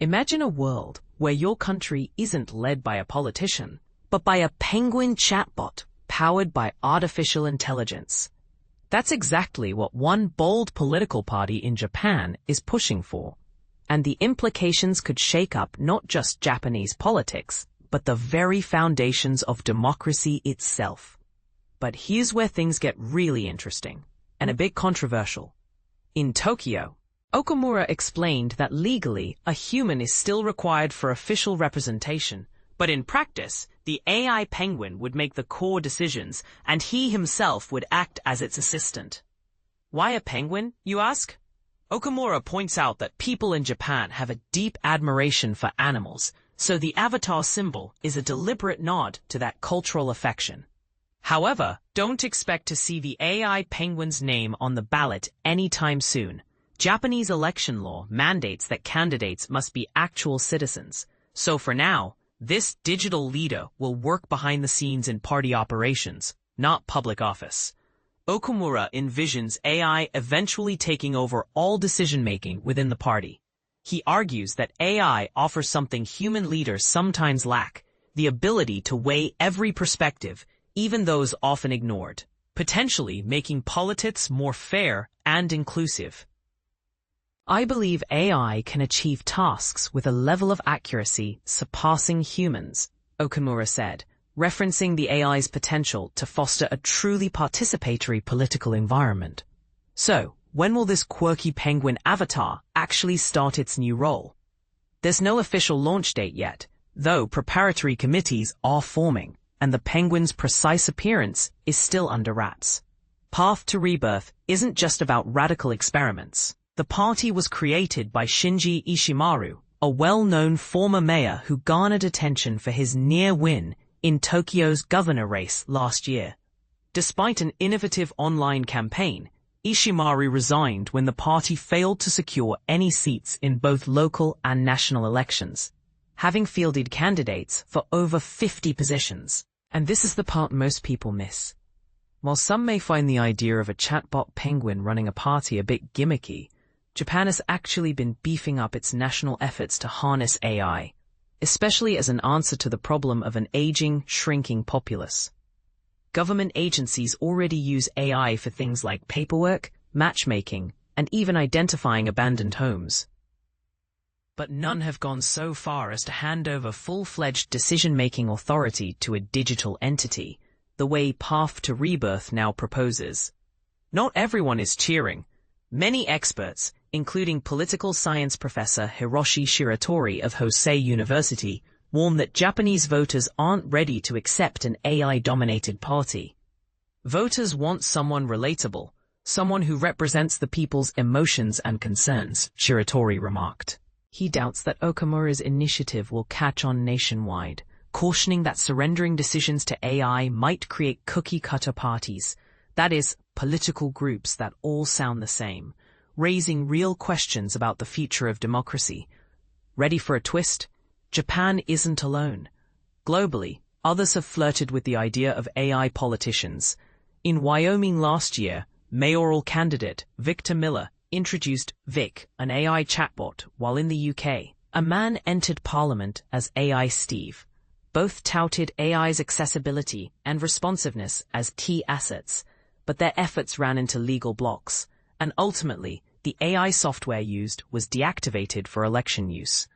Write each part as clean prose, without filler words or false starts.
Imagine a world where your country isn't led by a politician, but by a penguin chatbot powered by artificial intelligence. That's exactly what one bold political party in Japan is pushing for. And the implications could shake up not just Japanese politics, but the very foundations of democracy itself. But here's where things get really interesting, and a bit controversial. In Tokyo, Okumura explained that legally a human is still required for official representation, but in practice, the AI penguin would make the core decisions, and he himself would act as its assistant. Why a penguin, you ask? Okumura points out that people in Japan have a deep admiration for animals, so the avatar symbol is a deliberate nod to that cultural affection. However, don't expect to see the AI penguin's name on the ballot anytime soon. Japanese election law mandates that candidates must be actual citizens, so for now, this digital leader will work behind the scenes in party operations, not public office. Okumura envisions AI eventually taking over all decision-making within the party. He argues that AI offers something human leaders sometimes lack, the ability to weigh every perspective, even those often ignored, potentially making politics more fair and inclusive. I believe AI can achieve tasks with a level of accuracy surpassing humans, Okumura said, referencing the AI's potential to foster a truly participatory political environment. So, when will this quirky penguin avatar actually start its new role? There's no official launch date yet, though preparatory committees are forming, and the penguin's precise appearance is still under wraps. Path to Rebirth isn't just about radical experiments. The party was created by Shinji Ishimaru, a well-known former mayor who garnered attention for his near win in Tokyo's governor race last year. Despite an innovative online campaign, Ishimaru resigned when the party failed to secure any seats in both local and national elections, having fielded candidates for over 50 positions. And this is the part most people miss. While some may find the idea of a chatbot penguin running a party a bit gimmicky, Japan has actually been beefing up its national efforts to harness AI, especially as an answer to the problem of an aging, shrinking populace. Government agencies already use AI for things like paperwork, matchmaking, and even identifying abandoned homes. But none have gone so far as to hand over full-fledged decision-making authority to a digital entity, the way Path to Rebirth now proposes. Not everyone is cheering. Many experts, including political science professor Hiroshi Shiratori of Hosei University, warn that Japanese voters aren't ready to accept an AI-dominated party. Voters want someone relatable, someone who represents the people's emotions and concerns, Shiratori remarked. He doubts that Okumura's initiative will catch on nationwide, cautioning that surrendering decisions to AI might create cookie-cutter parties, that is, political groups that all sound the same, raising real questions about the future of democracy. Ready for a twist? Japan isn't alone. Globally, others have flirted with the idea of AI politicians. In Wyoming last year, mayoral candidate Victor Miller introduced Vic, an AI chatbot, while in the UK, a man entered Parliament as AI Steve. Both touted AI's accessibility and responsiveness as key assets, but their efforts ran into legal blocks, and ultimately, the AI software used was deactivated for election use.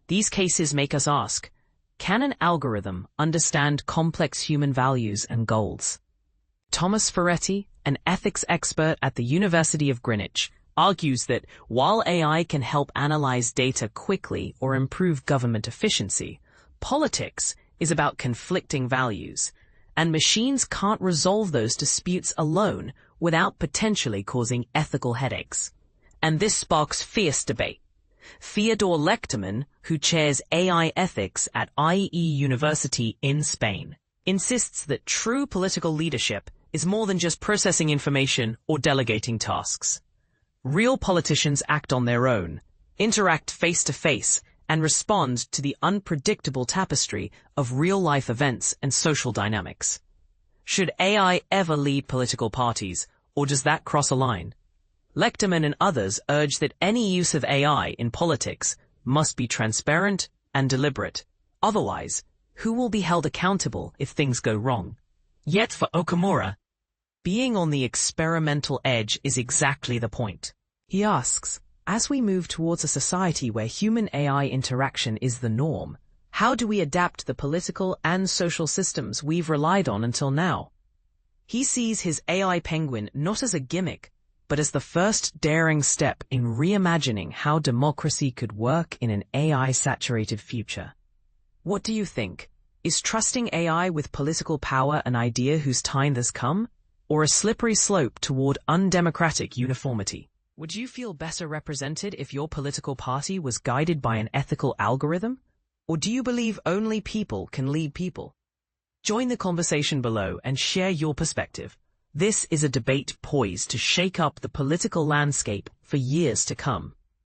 These cases make us ask, can an algorithm understand complex human values and goals? Thomas Ferretti, an ethics expert at the University of Greenwich, argues that while AI can help analyze data quickly or improve government efficiency, politics is about conflicting values, and machines can't resolve those disputes alone without potentially causing ethical headaches. And this sparks fierce debate. Theodore Lechterman, who chairs AI ethics at IE University in Spain, insists that true political leadership is more than just processing information or delegating tasks. Real politicians act on their own, interact face-to-face, and respond to the unpredictable tapestry of real-life events and social dynamics. Should AI ever lead political parties, or does that cross a line? Lechterman and others urge that any use of AI in politics must be transparent and deliberate. Otherwise, who will be held accountable if things go wrong? Yet for Okumura, being on the experimental edge is exactly the point. He asks, as we move towards a society where human-AI interaction is the norm, how do we adapt the political and social systems we've relied on until now? He sees his AI penguin not as a gimmick, but as the first daring step in reimagining how democracy could work in an AI-saturated future. What do you think? Is trusting AI with political power an idea whose time has come, or a slippery slope toward undemocratic uniformity? Would you feel better represented if your political party was guided by an ethical algorithm? Or do you believe only people can lead people? Join the conversation below and share your perspective. This is a debate poised to shake up the political landscape for years to come.